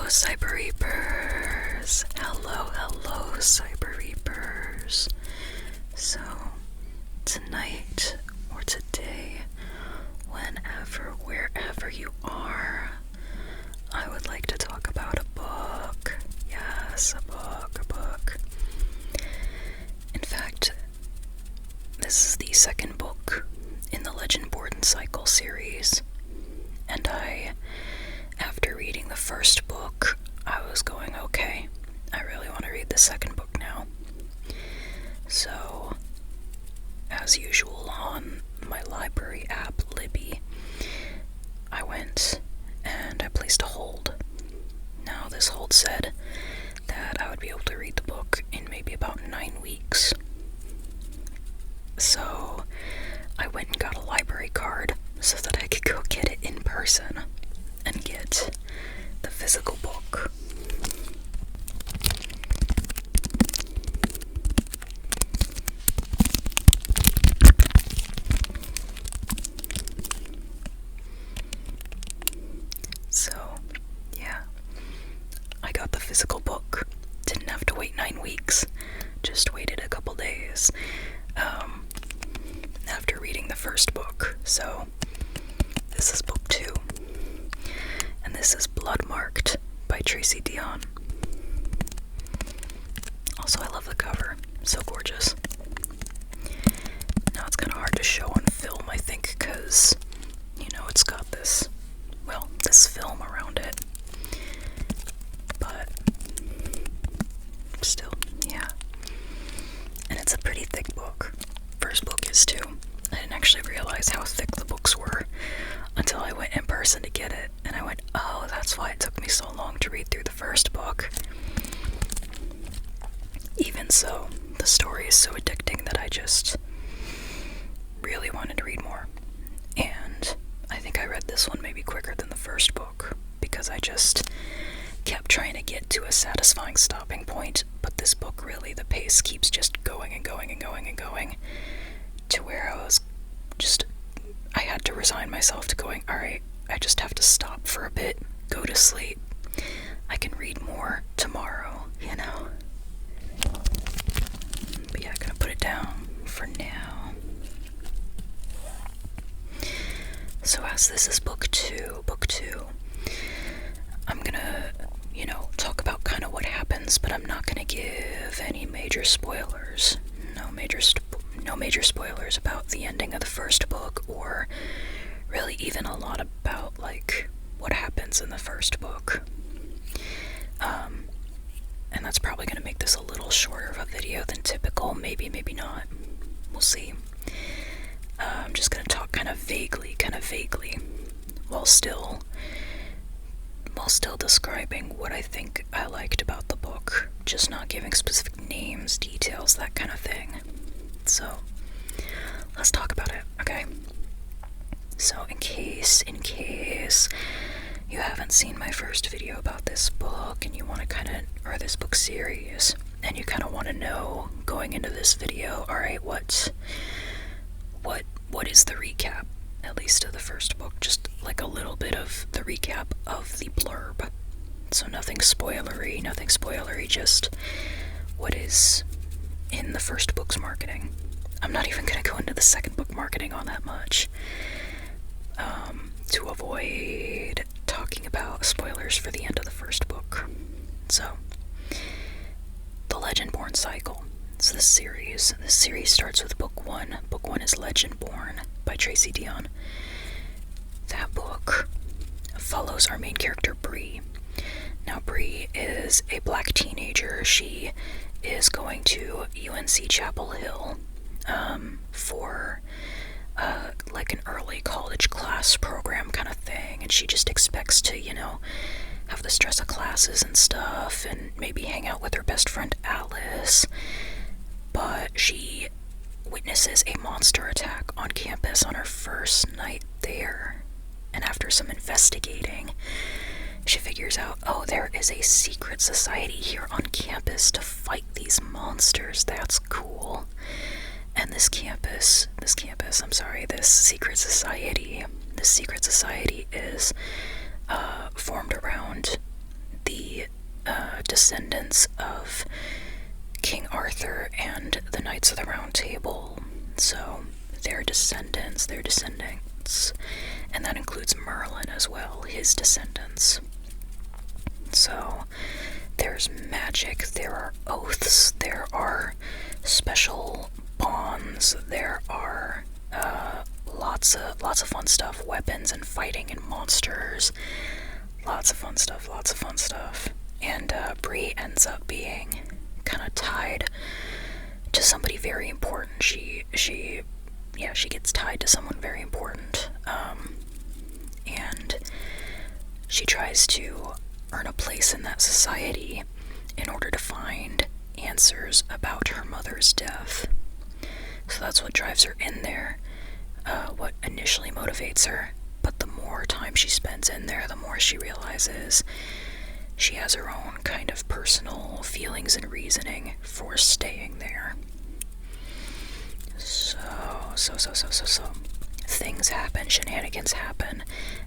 Cyber Reapers. Hello, Cyber Reapers. So, tonight or today, whenever, wherever you are, I would like to talk about a book. Yes, a book. In fact, this is the second book in the Legendborn Cycle series, and after reading the first book, I was going, okay, I really want to read the second book now. So, as usual on my library app, Libby, I went and I placed a hold. Now, this hold said that I would be able to read the book in maybe about 9 weeks. So, I went and got a library card so that I could go get it in person and get the physical book. So, yeah, I got the physical book. Didn't have to wait 9 weeks, just waited a couple days after reading the first book. So, this is book 2. And this is Bloodmarked by Tracy Deonn. Also, I love the cover. So gorgeous. Now, it's kind of hard to show on film, I think, because, it's got this film around it. But, still, yeah. And it's a pretty thick book. First book is too. I didn't actually realize how thick the books were until I went in person to get it, and I went, oh, that's why it took me so long to read through the first book. Even so, the story is so addicting that I just really wanted to read more. And I think I read this one maybe quicker than the first book, because I just kept trying to get to a satisfying stopping point, but this book really, the pace keeps just going and going and going and going, to where I had to resign myself to going, alright, I just have to stop for a bit, go to sleep. I can read more tomorrow, But yeah, I'm gonna put it down for now. So as this is book two, I'm gonna, talk about kind of what happens, but I'm not gonna give any major spoilers. No major spoilers about the ending of the first book, or really even a lot about, what happens in the first book. And that's probably going to make this a little shorter of a video than typical, maybe not. We'll see. I'm just going to talk kind of vaguely, while still describing what I think I liked about the book, just not giving specific names, details, that kind of thing. So, let's talk about it, okay? So, in case you haven't seen my first video about this book, and you want to or this book series, and you kind of want to know, going into this video, alright, what is the recap, at least of the first book, just like a little bit of the recap of the blurb. So nothing spoilery, just what is in the first book's marketing. I'm not even going to go into the second book marketing on that much, to avoid talking about spoilers for the end of the first book. So, the Legendborn Cycle. So this series starts with book 1. Book 1 is Legendborn by Tracy Deonn. That book follows our main character, Bree. Now, Bree is a black teenager. She is going to UNC Chapel Hill for an early college class program kind of thing, and she just expects to, have the stress of classes and stuff, and maybe hang out with her best friend Alice. But she witnesses a monster attack on campus on her first night there, and after some investigating, she figures out, oh, there is a secret society here on campus to fight these monsters. That's cool. And this secret society is formed around the descendants of King Arthur and the Knights of the Round Table. So their descendants, and that includes Merlin as well, his descendants. So there's magic, there are oaths, there are special bonds, there are lots of fun stuff, weapons and fighting and monsters, lots of fun stuff. And Bree ends up being kind of tied to somebody very important. She gets tied to someone very important, and she tries to earn a place in that society in order to find answers about her mother's death. So that's what drives her in there, what initially motivates her, but the more time she spends in there, the more she realizes she has her own kind of personal feelings and reasoning for staying there. So. Things happen, shenanigans happen,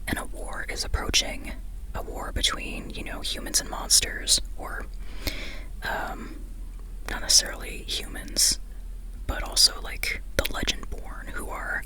and a war is approaching. A war between, humans and monsters, or not necessarily humans, but also like the Legendborn, who are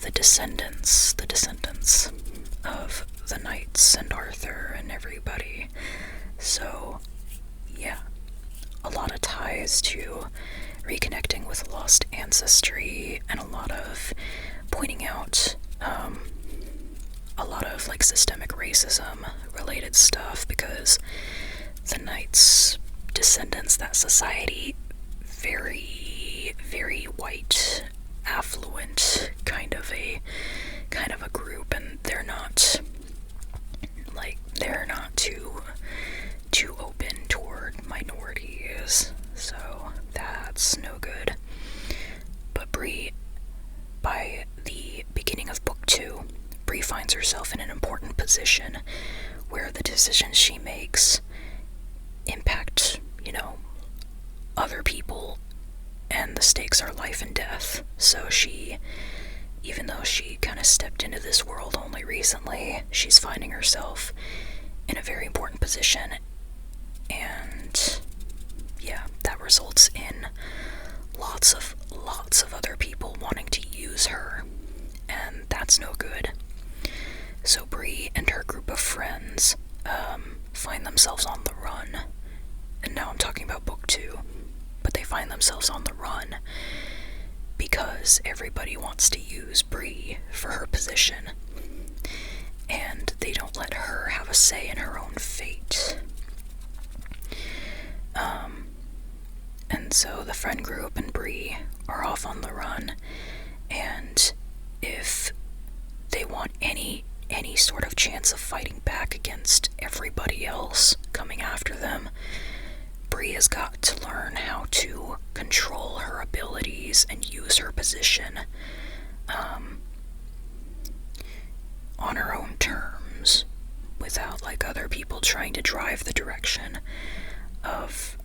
the descendants of the knights and Arthur and everybody. So, yeah, a lot of ties to reconnecting with lost ancestry, and a lot of pointing out a lot of like systemic racism related stuff, because the knights' descendants, that society, very, very white, affluent kind of a group, and they're not too open toward minorities, so that's no good. But Bree, by the beginning of book 2, Bree finds herself in an important position where the decisions she makes impact, other people, and the stakes are life and death. So she, even though she kind of stepped into this world only recently, she's finding herself in a very important position, and yeah, that results in lots of other people wanting to use her, and that's no good. So Bree and her group of friends find themselves on the run, and now I'm talking about book 2, but they find themselves on the run because everybody wants to use Bree for her position, and they don't let her have a say in her own fate. And so the friend group and Bree are off on the run, and if they want any sort of chance of fighting back against everybody else coming after them, Bree has got to learn how to control her abilities and use her position on her own terms, without other people trying to drive the direction of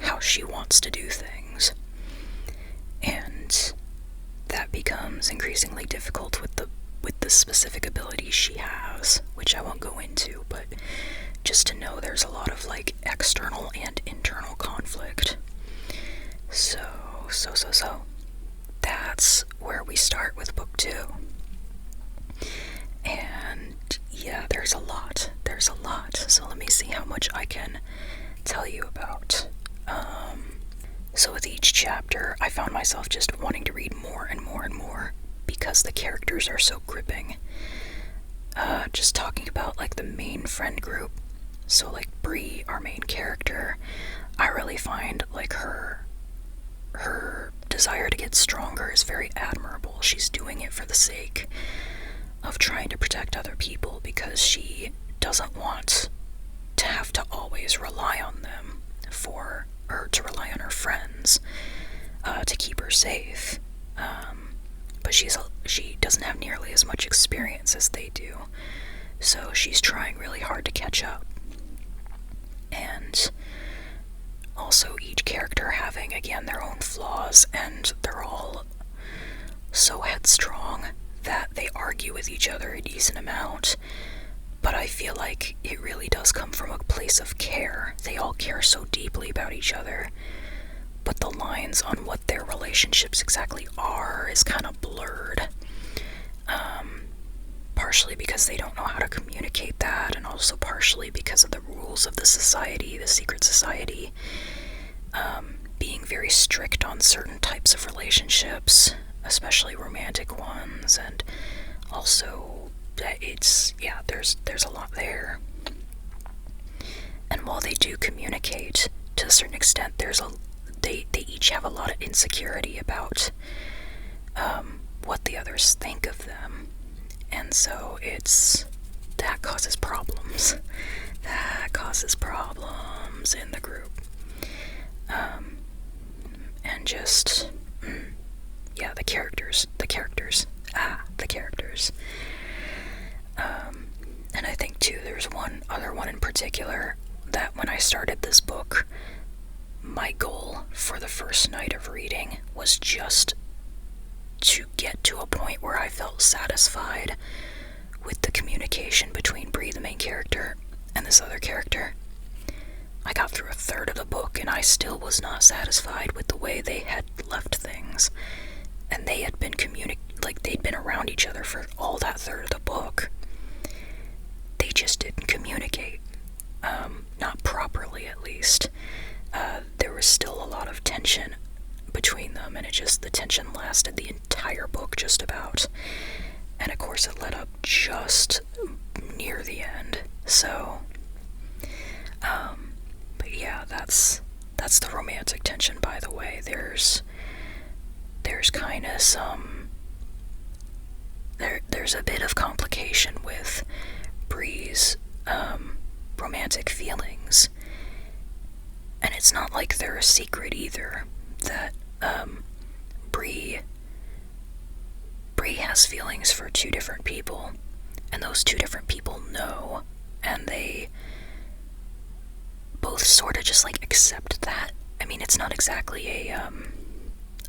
how she wants to do things. And that becomes increasingly difficult with the specific abilities she has, which I won't go into, but just to know there's a lot of external and internal conflict. So that's where we start with book 2. And yeah, there's a lot. So let me see how much I can tell you about. So with each chapter, I found myself just wanting to read more and more and more, because the characters are so gripping. Just talking about the main friend group. So Bree, our main character, I really find her desire to get stronger is very admirable. She's doing it for the sake of trying to protect other people, because she doesn't want to have to always rely on them to rely on her friends to keep her safe. But she doesn't have nearly as much experience as they do, so she's trying really hard to catch up. And also each character having, again, their own flaws, and they're all so headstrong that they argue with each other a decent amount, but I feel like it really does come from a place place of care. They all care so deeply about each other, but the lines on what their relationships exactly are is kind of blurred. Partially because they don't know how to communicate that, and also partially because of the rules of the society, the secret society, being very strict on certain types of relationships, especially romantic ones, and also there's a lot there. And while they do communicate to a certain extent, they each have a lot of insecurity about what the others think of them, and so that causes problems. That causes problems in the group, and just the characters. And I think too, there's one other one in particular that when I started this book, my goal for the first night of reading was just to get to a point where I felt satisfied with the communication between Bree, the main character, and this other character. I got through a third of the book and I still was not satisfied with the way they had left things. And they had been they'd been around each other for all that third of the book. They just didn't communicate. Not properly, at least. There was still a lot of tension between them, and the tension lasted the entire book, just about. And of course it led up just near the end. So, but yeah, that's the romantic tension, by the way. There's kind of there's a bit of complication with Bree's romantic feelings, and it's not like they're a secret either, that Bree has feelings for two different people, and those two different people know, and they both sort of just accept that. I mean, it's not exactly a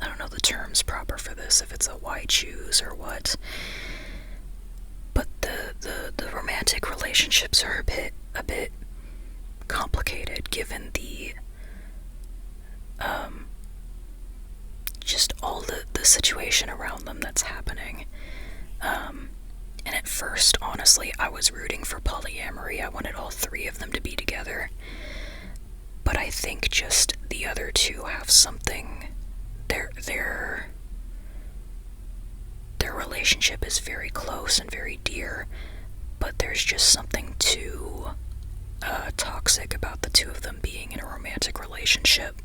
I don't know the terms proper for this, if it's a why choose or what, but the romantic relationships are a bit complicated, given the just all the situation around them that's happening. And at first, honestly, I was rooting for polyamory. I wanted all three of them to be together, but I think just the other two have something. Their relationship is very close and very dear, but there's just something too toxic about the two of them being in a romantic relationship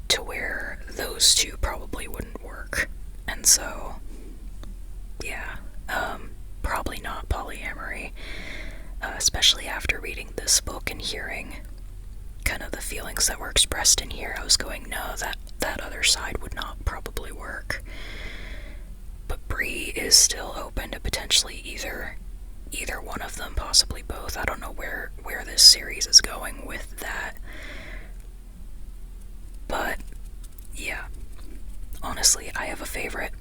to where those two probably wouldn't work. And so, yeah, probably not polyamory, especially after reading this book and hearing kind of the feelings that were expressed in here. I was going, no, that other side would not probably work. But Bree is still open to potentially either one of them, possibly both. I don't know where this series is going with that. But yeah, honestly, I have a favorite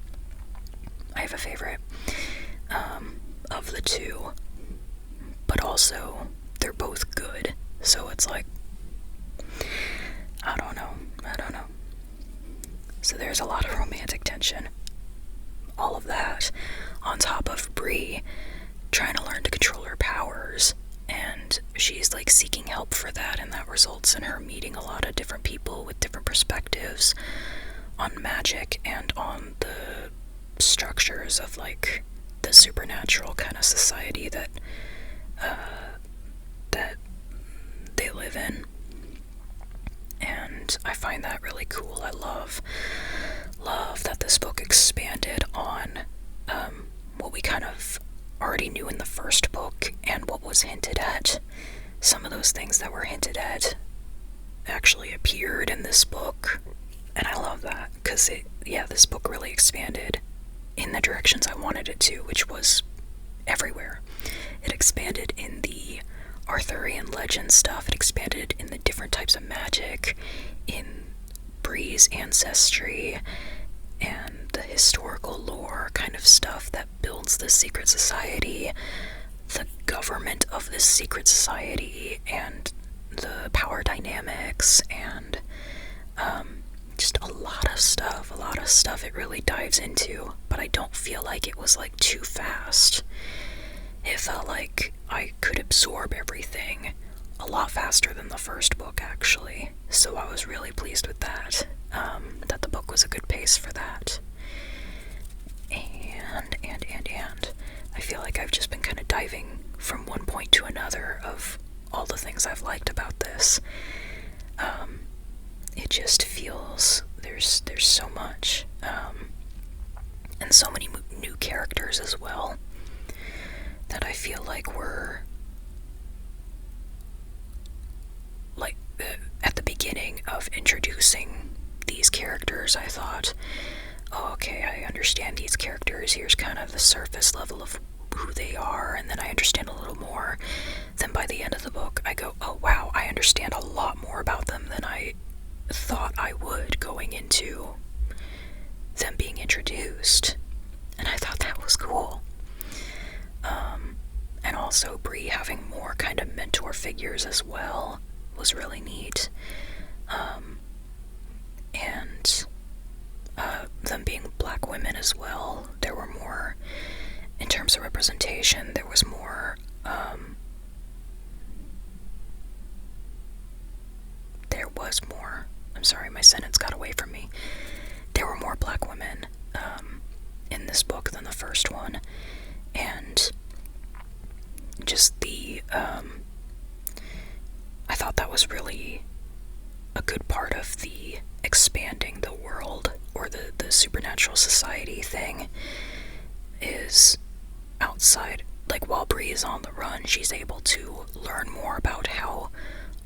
of the two, but also they're both good, so it's I don't know. So there's a lot of romantic tension, all of that, on top of Bree trying to learn to control her powers, and she's seeking help for that, and that results in her meeting a lot of different people with different perspectives on magic and on the structures of the supernatural kind of society that they live in. And I find that really cool. I love that this book expanded on what we kind of already knew in the first book and what was hinted at. Some of those things that were hinted at actually appeared in this book, and I love that, because this book really expanded in the directions I wanted it to, which was everywhere. It expanded in the Arthurian legend stuff, it expanded in the different types of magic, in Bree's ancestry, and the historical lore kind of stuff that builds the secret society, the government of this secret society, and the power dynamics, and just a lot of stuff it really dives into, but I don't feel like it was like too fast. It felt like I could absorb everything a lot faster than the first book, actually. So I was really pleased with that, that the book was a good pace for that. And I feel like I've just been kind of diving from one point to another of all the things I've liked about this. It just feels there's so much, and so many new characters as well, that I feel like we're like at the beginning of introducing these characters. I thought, oh, okay, I understand these characters. Here's kind of the surface level of who they are, and then I understand a little more. Then by the end of the book, I go, oh wow, I understand a lot more about them than I thought I would going into them being introduced. And I thought that was cool. And also Bree having more kind of mentor figures as well was really neat. And them being black women as well. There were more, in terms of representation, there was more, I'm sorry, my sentence got away from me. There were more black women in this book than the first one, and just I thought that was really a good part of the expanding the world, or the supernatural society thing, is outside, like while Bree is on the run, she's able to learn more about how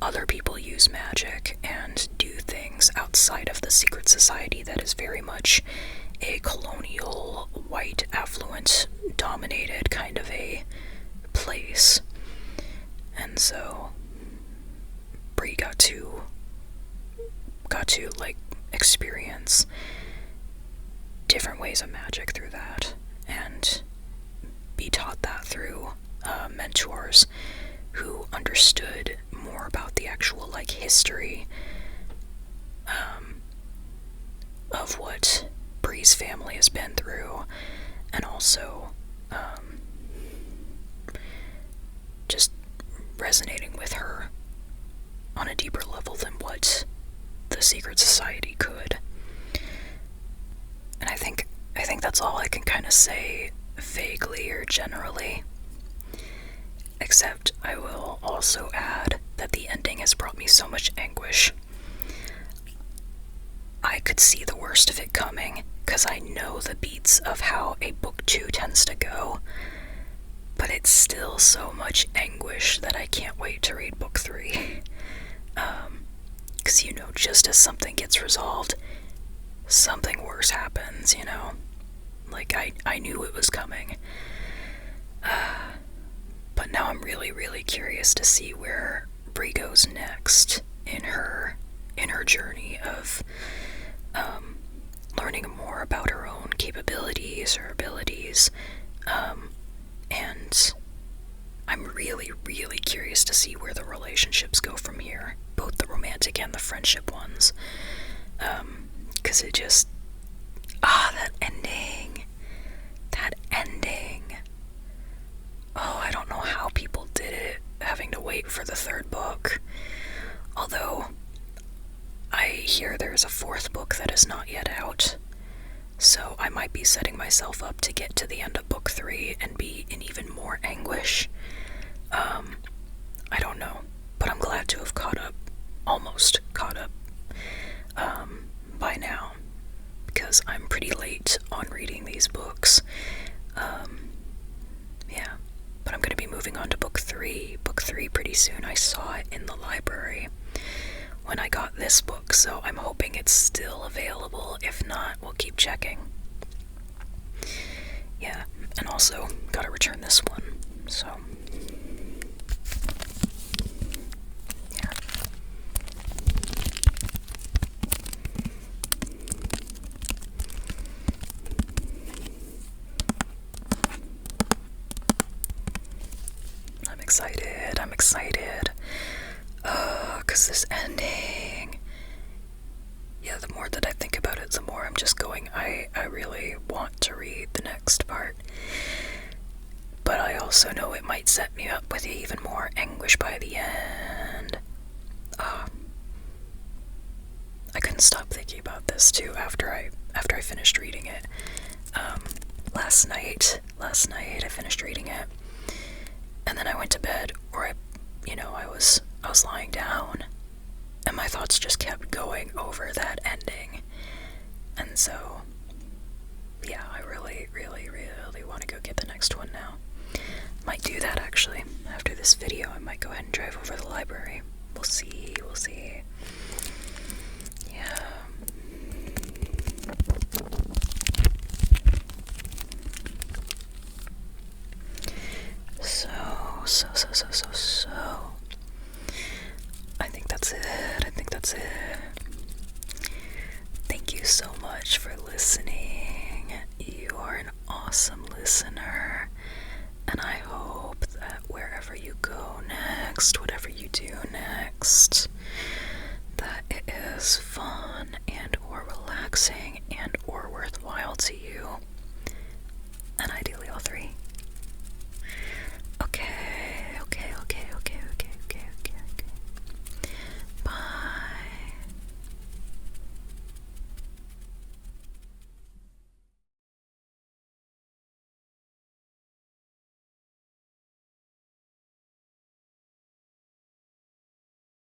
other people use magic and do things outside of the secret society that is very much a colonial, white, affluent, dominated kind of a place. And so Bree got to like experience different ways of magic through that, and be taught that through mentors who understood more about the actual like history of what Bree's family has been through, and also just resonating with her on a deeper level than what the secret society could. And I think that's all I can kind of say vaguely or generally, except I will also add that the ending has brought me so much anguish. I could see the worst of it coming, because I know the beats of how a book 2 tends to go, but it's still so much anguish that I can't wait to read book 3. Because, you know, just as something gets resolved, something worse happens, you know? Like, I knew it was coming. But now I'm really, really curious to see where Bree goes next in her journey of learning more about her own capabilities, her abilities, and I'm really, really curious to see where the relationships go from here, both the romantic and the friendship ones, because it just, that ending, oh, I don't know how people did it, having to wait for the 3rd book, although I hear there's a 4th book that is not yet out, so I might be setting myself up to get to the end of book 3 and be in even more anguish. I don't know, but I'm glad to have almost caught up, by now, because I'm pretty late on reading these books. Yeah, but I'm going to be moving on to book 3 pretty soon. I saw it in the library when I got this book, so I'm hoping it's still available. If not, we'll keep checking. Yeah, and also gotta return this one, so yeah. I'm excited. set me up with even more anguish by the end. I couldn't stop thinking about this too after I finished reading it. Last night I finished reading it, and then I went to bed, or I was lying down, and my thoughts just kept going over that ending. And so, yeah, I really, really, really want to go get the next one now. Might do that actually. After this video, I might go ahead and drive over to the library. We'll see. Yeah. So. I think that's it. Thank you so much for listening. You are an awesome listener.